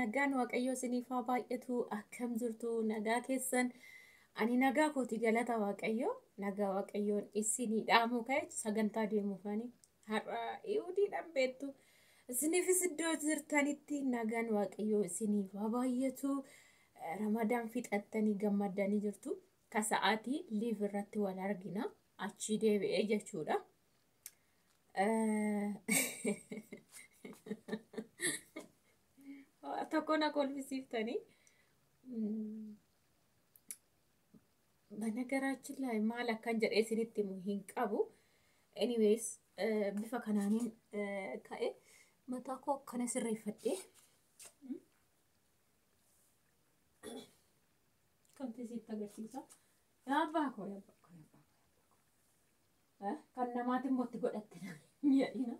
nagaan waaqayyoo isiniif haa baay'atu akkam jirtu nagaa keessan ani nagaa kooti galata waaqayyoo nagaa waaqayyoon isinii dhaamu ka'e sagantaa deemuufani har'a iudiidhaan beektu isiniifis iddoo jirtanitti nagaan waaqayyoo isiniif haa baay'atu ramadaan fixattanii gammadanii jirtu ka sa'aatii liiv irratti wal argina achi deebi'ee jechuudha. Tokkona kolfisiiftanii በነገራችን ላይ ማል አካን ጀሬ ሲሪት ሙሂን ቀቡ ኤኒዌይስ ቢፋ ከናኒን ካኤ መታኮ ከነስረ ይፈዴ ከምትዚህ ተገርሲሳ ያባኮ ከነማትን ሞት ጎደተና ይይና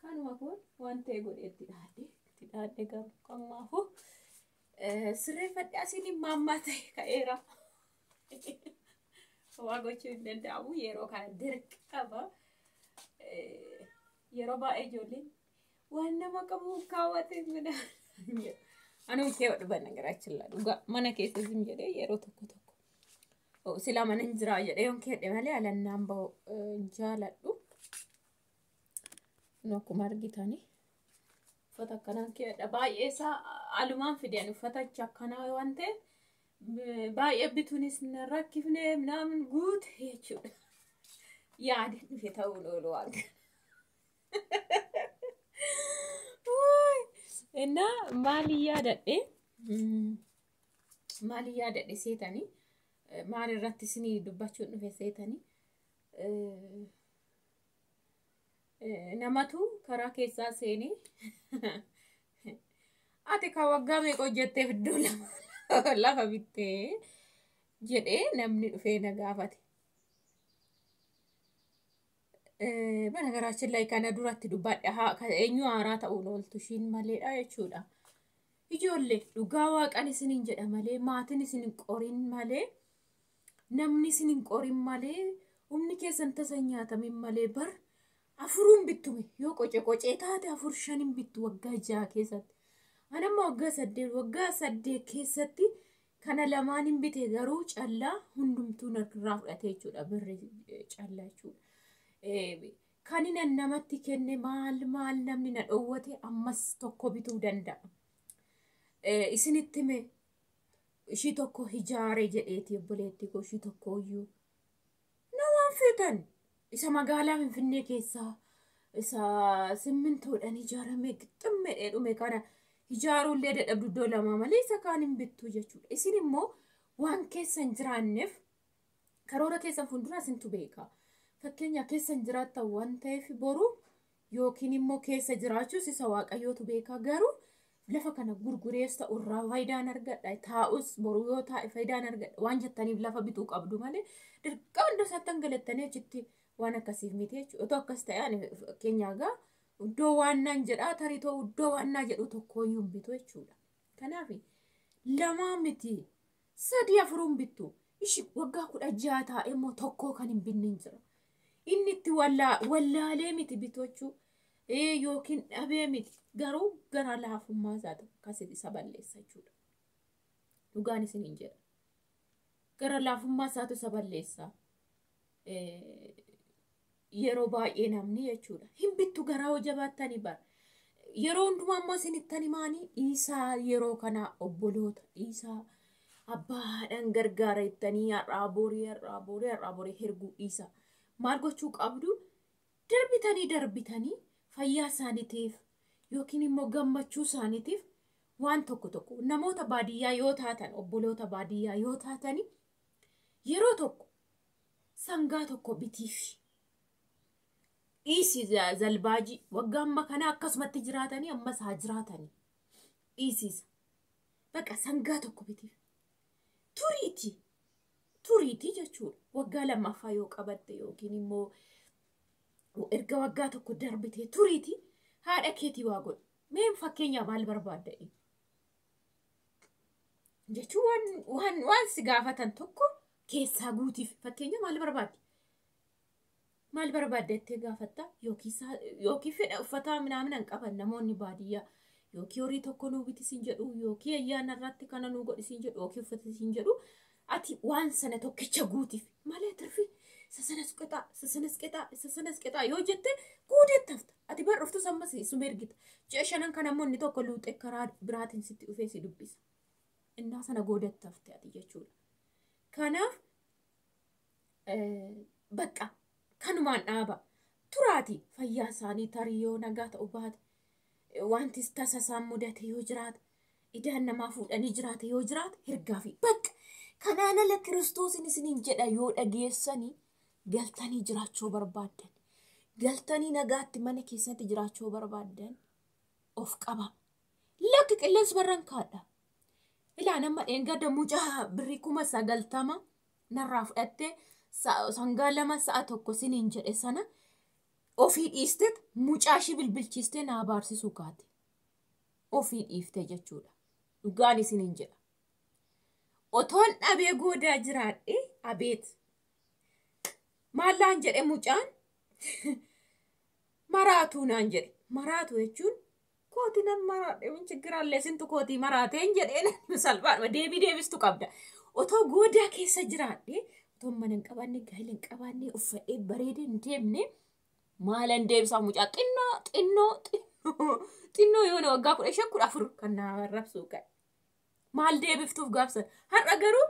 ካንዋኮ ዋንቴ ጎደት ዳዴ ዳዴ ጋር ቆማሁ ስሬ ፈዳሲኒ ማማተ ከኤራ ዋጎቹ እንደዳሙ የሮ ካን ድርቅ ቀባ የሮ ባኤጆሊን ዋና ማቀሙ ካዋቴ ምና አኑ ከወድ በነገራችን ላይ ማነ ከሰ ዝም ጀደ የሮ ተኮ ሲላ ማን እንጅራ ጀደ ዮን ከደ ማለት አለናምባው ጃላዱ ነው ኩማርጊታኒ ፈታከናን ከደ ባኤሳ አሉማን ፍዲያን ፈታቻ ከና ወንተ باي بتونس نركبنا منامن جود هيجو يعني في تقولوا لوالد إننا مالية ده سيتاني مال الرتسني دبّشون في سيتاني نماتو كراكي ساسيني أتى كواجامي كوجت في الدولة لا فبيته جدّي نمني فينا قافت بنقرأش الله كان دورات دبّات ها كأنيو عرات أولول تشين مالي أيشودا يجول لي لقاواك أنا سنين جد مالي ماتني سنين قرين مالي نمني سنين قرين مالي أمني كيسان تسنياتا من مالي بر أفرون بتومي يو كوچ إتاته أفرشانين بتو وقا جا كيسات أنا ما وقا سدّي كيستي كان لمانين بتجاروج الله هندم تونر كراف أتيجود أبرر الله شو كانين النمتي كنّي مال نمني نقوتي أمس تكو بتو دندا إسنتمي شي تكو هجارة جئتي بولتي كو شي تكو يو نوان فتن إسا مقالا من فنّي كيسا إسا سمنتو الأني جارمي قطمي إلومي كان هجارو اللي دبدو دولا ماما ليس كان بيتو جچول اسين مو وان كيسن جرانف كارورا كيسن فندرا سنتو بيكا فكينيا كيسن جراتا وان تايف بورو يوكيني مو كيس جراچو سي سواق ايوتو بيكا غارو لفا كان غورغوريستا اورا فايدا نرغد تاوس بورو يوتا فايدا نرغد وان جتاني لفا بيتو قبدو مالي درقان دو ساتنغلتني جتي وانا كسيف ميتيچ اوتو كستا يعني كينيا غا ودو وانا نجرا تاريتو ودو وانا جدو تكو يوم بيتو يچودا كنافي لما متي سدي افرون بيتو ايش وغا كود اجاتا امو تكو كان بيننجرا انتي ولا ليمتي بيتوچو يوكين ابيمتي غارو غنا لافو ما زاد كاسدي سباليساچودا لوغاني سنينجر غرا لافو ما ساتو سباليسا yeroo baay'ee namni jechuudha hin bittu garaa jabaatani bar yeroo hundumaa ammoo sinittani maani isaa yeroo kana obboloota isaa abbaadhaan gargaara ittanii har'aaborii herguu isaa maal gochuu qabdu darbitanii fayyaa isaaniitiif yookiin immoo gammachuu isaaniitiif waan tokko namoota baadiyyaa yoo taatan obboloota baadiyyaa yoo taatani yeroo tokko sangaa tokko bitiif إيسي زلباجي وقام مكانا أكسمت تجراتني أما ساجراتني إيسيز بقى سنقاتو كبتي توريتي جاتشور وقالا ما فايو قبت يوكيني مو وإرقا وقاتو كدربتي توريتي هاد أكيتي واقول مين فاكين يا مال برباد دائي جاتشو وان سقافة توكو كيسا قوتي فاكين يا مال برباد مال بربادتي غافتا يوكي فين افتا منامن انقبن نموني باديا yookiin horii tokko nuu biti siin jedhu yookiin ayyaana irratti kana nuu godhi siin jedhu yookiin uffata siin jedhu ati waan sana tokkicha guutiif malee tirfi sasanas qixaa yoo jette guudettafta ati bar dhuftu sammas isuma ergita ji'a shanan kan ammoo inni tokko luuxee karaa biraatiin sitti dhufee si dubbisa innaa sana goodettafte ati jechuudha. Kanaaf bakka kanumaan dhaaba turaati fayyaa isaanii tarii yoo nagaa ta'u baate wanti tasa isaan mudate yoo jiraate idaan namaa fuudhanii jiraate yoo jiraate hirgaa fi bakka kanaan ala Kiristoosin isiniin jedha yoo dhageessanii galtanii jiraachuu barbaaddan galtanii nagaatti mana keessatti jiraachuu barbaaddan of qaba lakki qilleensi barran kaadha ilaa nama dheengadda mucaa birrii 90 narraa fudhattee sangaa 2 sa'a tokko siniin jedhe sana ofii dhiistet mucaashii bilbilchiistee naa baarsisuu kaate ofii dhiiftee jechuudha. Dhugaan isiniin jedha. Otoon dhabee goodaa jiraadhe abeet maallaan jedhe mucaan maraatuu naan jedhe maraatu jechuun kooti nan maraadhe min chiggiraallee sintu kootii maraateen jedheen salphaadhuma deebistu qabda. Otoo goodaa keessa jiraadhe otoo mana hin qabaanne gaa'ela hin qabaanne uffadhee bareedee hin deemne maalan deebisaa mucaa xinnoo yoo na waggaa 15 kan na rabsuu ka'e. Maal deebiftuuf gaafsan har'a garuu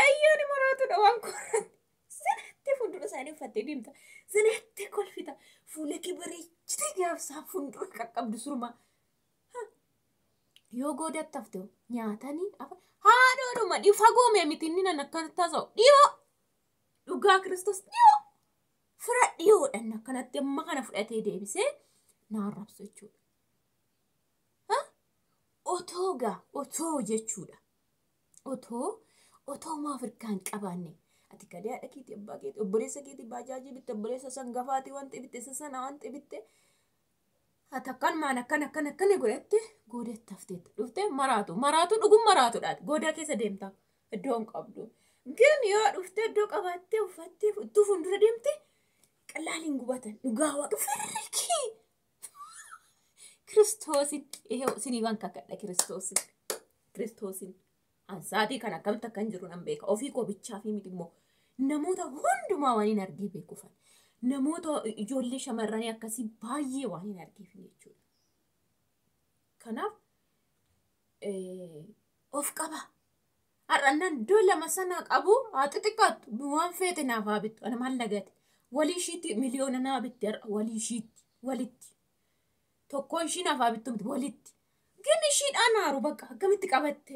ayyaani maraatudha waan korratti sinatti fuuldura isaanii uffattee deemta sinatti kolfita fuula kee bareechitee gaafsaa fuuldura qaqqabdu surma yoo goodattafte nyaatanii haadhoodhuma fagoomee miti inni nan akkanatti taasa'u dhiyoo dhugaa Kiristoos dhiyoo fira dhiyoodhaan akkanatti amma kana fudhatee deebisee na arrabsu jechuudha. Otoo jechuudha. Otoo maaf hirkaan qabaanne ati kadee haadha keetii abbaa keetii obboleessa keetii baajaajii bitte obboleessa sangafaati wanti bitte sana wanti bitte ati akkan maan akkana godhatte goodettafteetta dhuftee maraatu dhugum maraatudha goodaa keessa deemta iddoo hin qabdu ግን የወዱፍተ ዶቀባቴ ወፈቴ ዱፉን ድረደምቴ ቀላሊን ጉባተን ዱጋዋ ፍርኪ ክርስቶስን ይሄው ሲኒባን ካከዳ ክርስቶስን አንሳቲ ካና ከምታ ከንጅሩ ነምቤካ ኦፊኮ ብቻ ፊ ሚድሞ ነሞታ ሁንዱማ ዋኒን አርጊ ቤኩፋን ነሞታ ኢጆሌ ሸመራኒ አካሲ ባዬ ዋኒን አርጊ ፊኒቹ ከናፍ ኦፍ ቀባ አራናን ዶላ ማሰና ቀቡ አጥጥቃት ቡዋን ፌተና ፋብት አና ማለገት ወሊሺት ሚሊዮንና ብትር ወሊሺት ወሊት ቶኮንሺና ፋብቱም ወሊት ግን ሺት አናሩ በቃ ከመት ቀበተ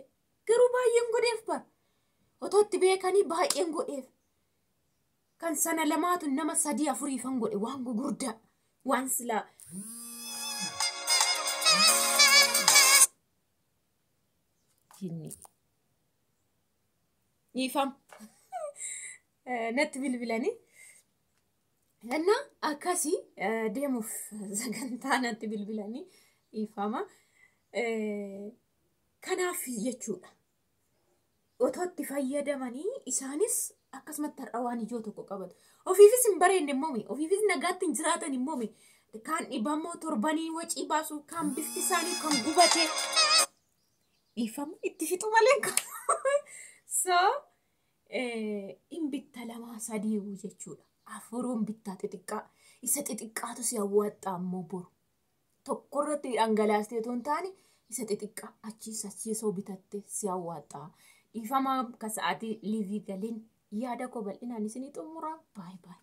ገሩ ባየን ጎዴፍ ባ ኦቶት ቤካኒ ባየን ጎዴፍ kan sana lamatu nama sadi afuri fangode wangu gurda wansla jinni yifam net bilbilani lana akasi demuf zaganta net bilbilani yifama kanaf yechuda ototti fayyadamani isanis akkasumas tarrawaan ijoo tokko qabatu ofiifis hin bareenne immoo ofiifis nagaatti hin jiraatan immoo kan dhibamoo torbanii wacii baasu kan bifti isaanii kan gubate dhiifamu itti fixu malee so in bitta lama sadii jechuudha afuruun bittaa xixiqqaa isa xixiqqaatu si hawwatta ammoo boru tokkorratti dhangalaastee toon taane isa xixiqqaa achiisoo bitatte si hawwatta dhiifama kasaati liivii galiin yaada ko bal'inaan isinii xumura bye bye